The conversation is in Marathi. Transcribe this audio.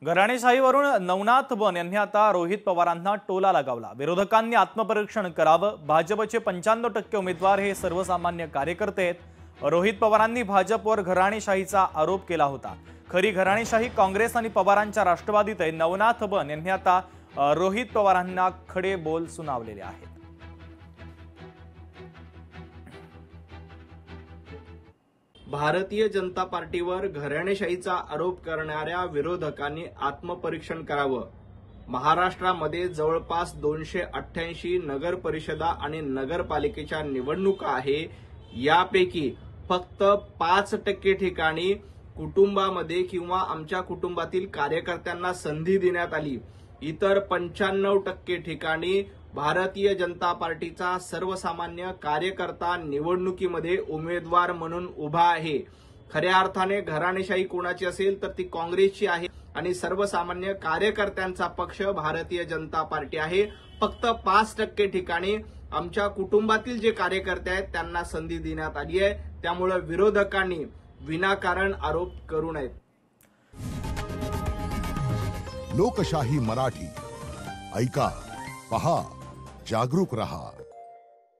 घराणेशाहीवरून नवनाथ बन यांनी आता रोहित पवारांना टोला लगावला। विरोधकांनी आत्मपरीक्षण करावं, भाजपचे 95% उमेदवार हे सर्वसामान्य कार्यकर्ते आहेत। रोहित पवारांनी भाजपवर घराणेशाहीचा आरोप केला होता। खरी घराणेशाही काँग्रेस आणि पवारांच्या राष्ट्रवादीत आहे। नवनाथ बन यांनी आता रोहित पवारांना खडे बोल सुनावलेले आहेत। भारतीय जनता पार्टीवर घराणेशाहीचा आरोप करणाऱ्या विरोधकांनी आत्मपरीक्षण करावं। महाराष्ट्रामध्ये जवळपास 288 नगर परिषदा आणि नगरपालिकेच्या निवडणुका आहे। यापैकी फक्त 5% ठिकाणी कुटुंबामध्ये किंवा आमच्या कुटुंबातील कार्यकर्त्यांना संधी देण्यात आली। इतर 95% ठिकाणी भारतीय जनता पार्टीचा सर्वसामान्य कार्यकर्ता निवडणुकीमध्ये उमेदवार म्हणून उभा आहे। खऱ्या अर्थाने घराणेशाही कोणाची असेल तर ती काँग्रेसची आहे आणि सर्वसामान्य कार्यकर्त्यांचा पक्ष भारतीय जनता पार्टी आहे। फक्त 5% ठिकाणी आमच्या कुटुंबातील जे कार्यकर्ते आहेत त्यांना संधी देण्यात आली आहे। त्यामुळे विरोधकांनी विनाकारण आरोप करू नयेत। लोकशाही मराठी ऐका, पहा, जागरूक रहा।